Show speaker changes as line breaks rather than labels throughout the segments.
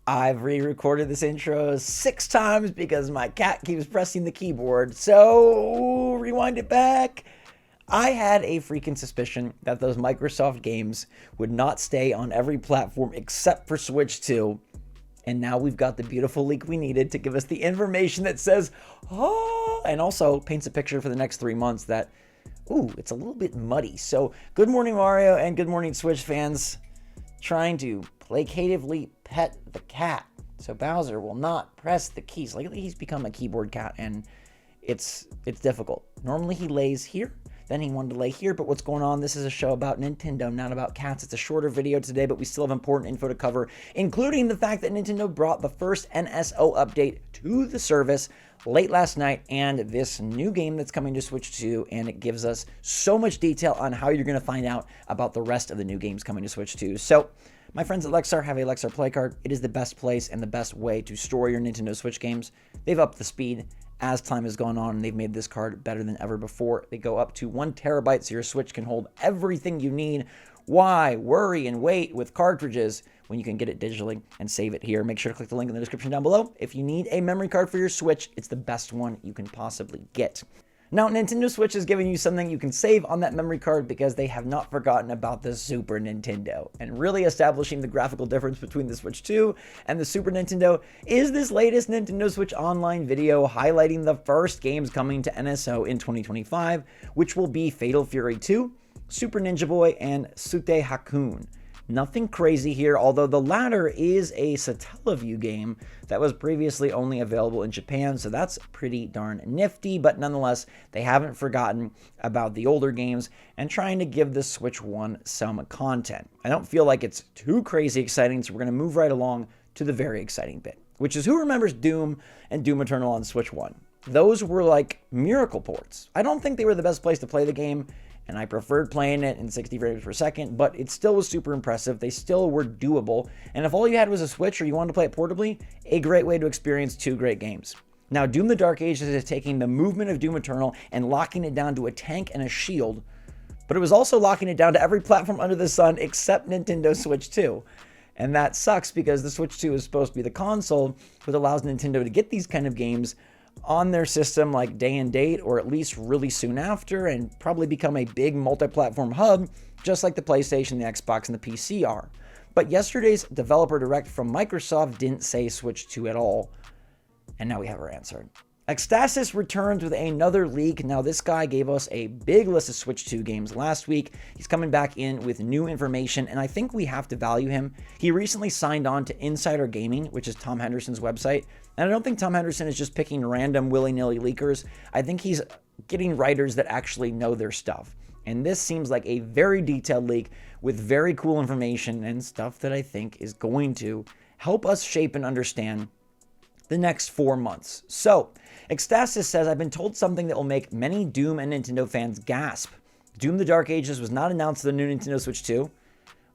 I've re-recorded this intro 6 times because my cat keeps pressing the keyboard. So, rewind it back. I had a freaking suspicion that those Microsoft games would not stay on every platform except for Switch 2. And now we've got the beautiful leak we needed to give us the information that says, oh, and also paints a picture for the next 3 months that, ooh, it's a little bit muddy. So, good morning, Mario, and good morning, Switch fans. Trying to placatively pet the cat so Bowser will not press the keys. Lately, he's become a keyboard cat, and it's difficult. Normally, he lays here. Then he wanted to lay here, but what's going on? This is a show about Nintendo, not about cats. It's a shorter video today, but we still have important info to cover, including the fact that Nintendo brought the first NSO update to the service late last night, and this new game that's coming to Switch 2, and it gives us so much detail on how you're going to find out about the rest of the new games coming to Switch 2. So, my friends at Lexar have a Lexar Play Card. It is the best place and the best way to store your Nintendo Switch games. They've upped the speed as time has gone on, and they've made this card better than ever before. They go up to 1 terabyte, so your Switch can hold everything you need. Why worry and wait with cartridges when you can get it digitally and save it here? Make sure to click the link in the description down below. If you need a memory card for your Switch, it's the best one you can possibly get. Now, Nintendo Switch is giving you something you can save on that memory card because they have not forgotten about the Super Nintendo. And really establishing the graphical difference between the Switch 2 and the Super Nintendo is this latest Nintendo Switch Online video highlighting the first games coming to NSO in 2025, which will be Fatal Fury 2, Super Ninja Boy, and Sute Hakun. Nothing crazy here, although the latter is a Satellaview game that was previously only available in Japan, so that's pretty darn nifty, but nonetheless, they haven't forgotten about the older games and trying to give the Switch 1 some content. I don't feel like it's too crazy exciting, so we're going to move right along to the very exciting bit, which is who remembers Doom and Doom Eternal on Switch 1? Those were like miracle ports. I don't think they were the best place to play the game, and I preferred playing it in 60 frames per second, but it still was super impressive. They still were doable, and if all you had was a Switch or you wanted to play it portably, a great way to experience 2 great games. Now, Doom the Dark Ages is taking the movement of Doom Eternal and locking it down to a tank and a shield, but it was also locking it down to every platform under the sun except Nintendo Switch 2. And that sucks because the Switch 2 is supposed to be the console that allows Nintendo to get these kind of games on their system like day and date, or at least really soon after, and probably become a big multi-platform hub, just like the PlayStation, the Xbox, and the PC are. But yesterday's developer direct from Microsoft didn't say Switch 2 at all, and now we have our answer. Xtasis returns with another leak. Now, this guy gave us a big list of Switch 2 games last week. He's coming back in with new information, and I think we have to value him. He recently signed on to Insider Gaming, which is Tom Henderson's website, and I don't think Tom Henderson is just picking random willy-nilly leakers. I think he's getting writers that actually know their stuff. And this seems like a very detailed leak with very cool information and stuff that I think is going to help us shape and understand the next 4 months. So, Xtasis says, I've been told something that will make many Doom and Nintendo fans gasp. Doom the Dark Ages was not announced to the new Nintendo Switch 2,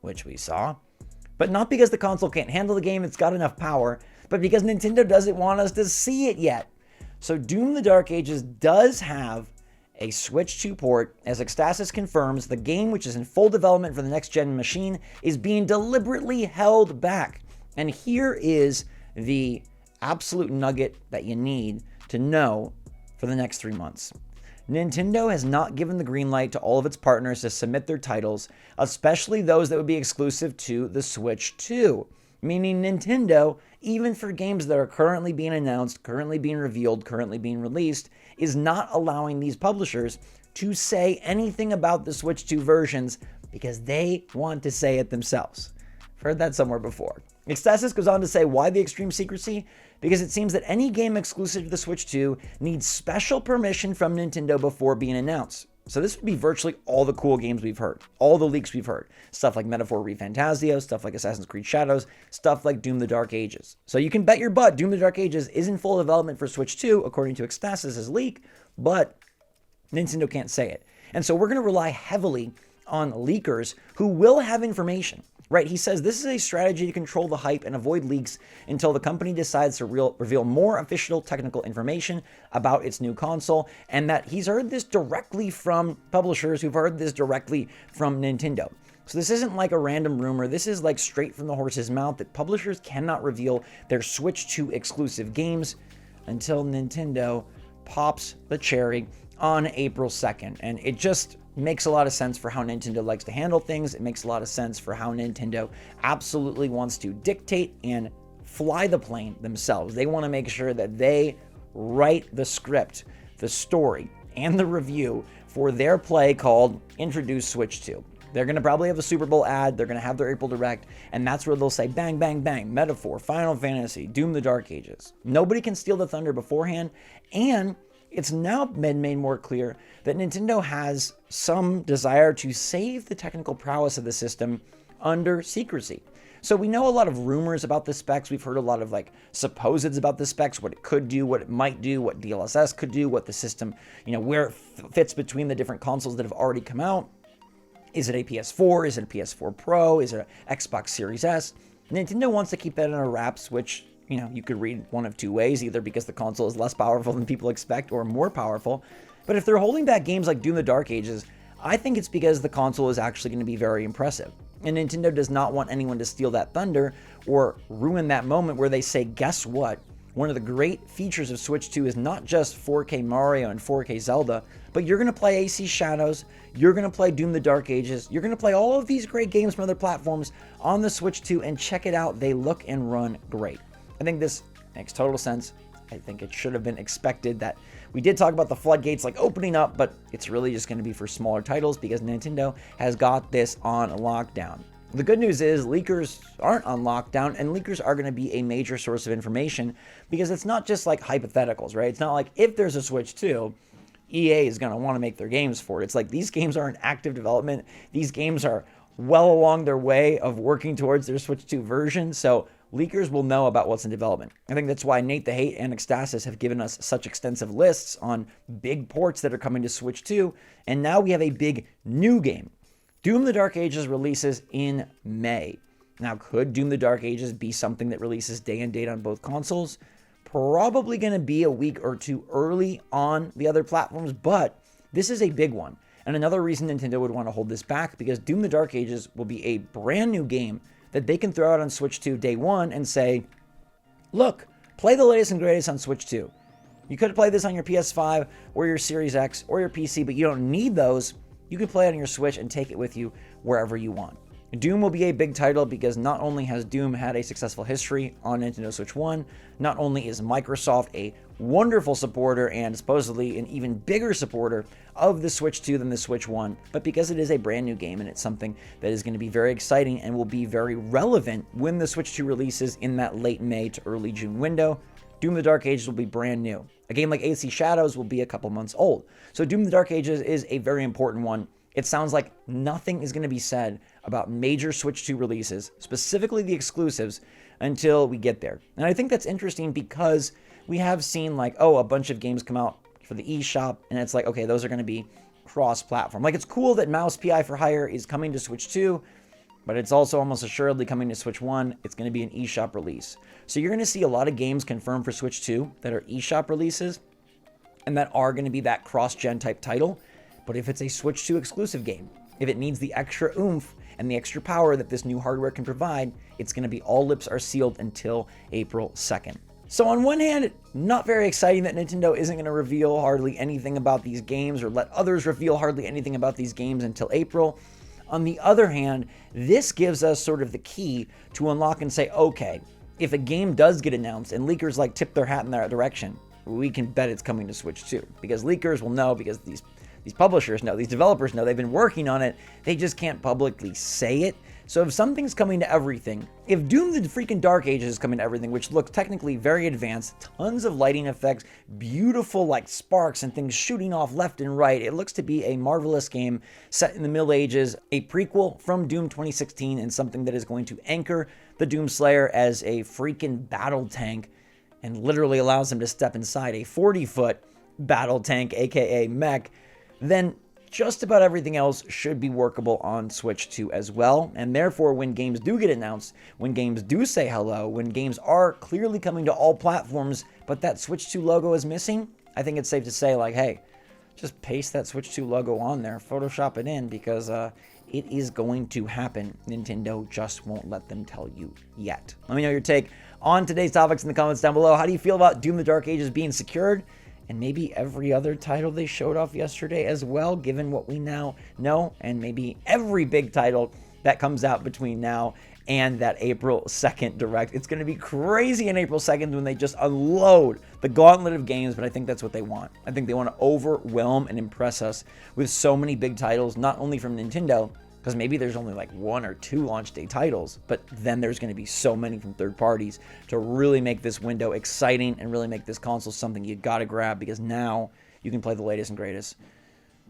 which we saw, but not because the console can't handle the game, it's got enough power, but because Nintendo doesn't want us to see it yet. So Doom the Dark Ages does have a Switch 2 port, as Xtasis confirms the game, which is in full development for the next-gen machine, is being deliberately held back. And here is the absolute nugget that you need to know for the next 3 months. Nintendo has not given the green light to all of its partners to submit their titles, especially those that would be exclusive to the Switch 2. Meaning Nintendo, even for games that are currently being announced, currently being revealed, currently being released, is not allowing these publishers to say anything about the Switch 2 versions because they want to say it themselves. I've heard that somewhere before. Xtasis goes on to say why the extreme secrecy? Because it seems that any game exclusive to the Switch 2 needs special permission from Nintendo before being announced. So this would be virtually all the cool games we've heard, all the leaks we've heard. Stuff like Metaphor ReFantazio, stuff like Assassin's Creed Shadows, stuff like Doom the Dark Ages. So you can bet your butt Doom the Dark Ages is in full development for Switch 2, according to Xtasis' leak, but Nintendo can't say it. And so we're going to rely heavily on leakers who will have information. Right, he says this is a strategy to control the hype and avoid leaks until the company decides to reveal more official technical information about its new console, and that he's heard this directly from publishers who've heard this directly from Nintendo. So this isn't like a random rumor. This is like straight from the horse's mouth that publishers cannot reveal their Switch 2 exclusive games until Nintendo pops the cherry on April 2nd. And it just makes a lot of sense for how Nintendo likes to handle things. It makes a lot of sense for how Nintendo absolutely wants to dictate and fly the plane themselves. They want to make sure that they write the script, the story, and the review for their play called Introduce Switch 2. They're going to probably have a Super Bowl ad. They're going to have their April Direct, and that's where they'll say bang, bang, bang, Metaphor, Final Fantasy, Doom the Dark Ages. Nobody can steal the thunder beforehand, and it's now been made more clear that Nintendo has some desire to save the technical prowess of the system under secrecy. So we know a lot of rumors about the specs. We've heard a lot of like supposeds about the specs, what it could do, what it might do, what DLSS could do, what the system, where it fits between the different consoles that have already come out. Is it a PS4? Is it a PS4 Pro? Is it an Xbox Series S? Nintendo wants to keep that under wraps, which, you could read one of two ways, either because the console is less powerful than people expect or more powerful. But if they're holding back games like Doom the Dark Ages, I think it's because the console is actually going to be very impressive. And Nintendo does not want anyone to steal that thunder or ruin that moment where they say, guess what? One of the great features of Switch 2 is not just 4K Mario and 4K Zelda, but you're going to play AC Shadows, you're going to play Doom the Dark Ages, you're going to play all of these great games from other platforms on the Switch 2, and check it out, they look and run great. I think this makes total sense. I think it should have been expected that we did talk about the floodgates like opening up, but it's really just going to be for smaller titles because Nintendo has got this on lockdown. The good news is leakers aren't on lockdown, and leakers are going to be a major source of information because it's not just like hypotheticals, right? It's not like if there's a Switch 2, EA is going to want to make their games for it. It's like these games are in active development. These games are well along their way of working towards their Switch 2 version, so leakers will know about what's in development. I think that's why Nate the Hate and Ecstasis have given us such extensive lists on big ports that are coming to Switch 2, and now we have a big new game. Doom the Dark Ages releases in May. Now, could Doom the Dark Ages be something that releases day and date on both consoles? Probably going to be a week or two early on the other platforms, but this is a big one. And another reason Nintendo would want to hold this back, because Doom the Dark Ages will be a brand new game that they can throw out on Switch 2 day one and say, look, play the latest and greatest on Switch 2. You could play this on your PS5 or your Series X or your PC, but you don't need those. You can play it on your Switch and take it with you wherever you want. Doom will be a big title because not only has Doom had a successful history on Nintendo Switch 1, not only is Microsoft a wonderful supporter and supposedly an even bigger supporter of the Switch 2 than the Switch 1, but because it is a brand new game and it's something that is going to be very exciting and will be very relevant when the Switch 2 releases in that late May to early June window. Doom the Dark Ages will be brand new. A game like AC Shadows will be a couple months old. So Doom the Dark Ages is a very important one. It sounds like nothing is going to be said about major Switch 2 releases, specifically the exclusives, until we get there. And I think that's interesting because we have seen like, a bunch of games come out for the eShop, and it's like, okay, those are going to be cross-platform. Like, it's cool that Mouse PI for Hire is coming to Switch 2, but it's also almost assuredly coming to Switch 1. It's going to be an eShop release. So you're going to see a lot of games confirmed for Switch 2 that are eShop releases and that are going to be that cross-gen type title. But if it's a Switch 2 exclusive game, if it needs the extra oomph and the extra power that this new hardware can provide, it's going to be all lips are sealed until April 2nd. So on one hand, not very exciting that Nintendo isn't going to reveal hardly anything about these games or let others reveal hardly anything about these games until April. On the other hand, this gives us sort of the key to unlock and say, okay, if a game does get announced and leakers like tip their hat in that direction, we can bet it's coming to Switch 2. Because leakers will know, because these publishers know, these developers know, they've been working on it, they just can't publicly say it. So if something's coming to everything, if Doom the freaking Dark Ages is coming to everything, which looks technically very advanced, tons of lighting effects, beautiful like sparks and things shooting off left and right, it looks to be a marvelous game set in the Middle Ages, a prequel from Doom 2016, and something that is going to anchor the Doomslayer as a freaking battle tank and literally allows him to step inside a 40-foot battle tank, aka mech, then just about everything else should be workable on Switch 2 as well. And therefore, when games do get announced, when games do say hello, when games are clearly coming to all platforms, but that Switch 2 logo is missing, I think it's safe to say, like, hey, just paste that Switch 2 logo on there, Photoshop it in, because It is going to happen. Nintendo just won't let them tell you yet. Let me know your take on today's topics in the comments down below. How do you feel about Doom the Dark Ages being secured? And maybe every other title they showed off yesterday as well, given what we now know, and maybe every big title that comes out between now and that April 2nd Direct. It's going to be crazy on April 2nd when they just unload the gauntlet of games, but I think that's what they want. I think they want to overwhelm and impress us with so many big titles, not only from Nintendo, because maybe there's only like 1 or 2 launch day titles, but then there's going to be so many from third parties to really make this window exciting and really make this console something you got to grab, because now you can play the latest and greatest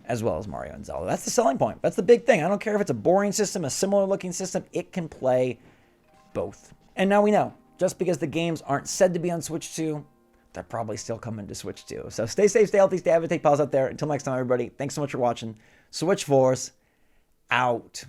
as well as Mario and Zelda. That's the selling point. That's the big thing. I don't care if it's a boring system, a similar looking system, it can play both. And now we know, just because the games aren't said to be on Switch 2, they're probably still coming to Switch 2. So stay safe, stay healthy, stay happy, take pause out there. Until next time, everybody, thanks so much for watching. SwitchForce out.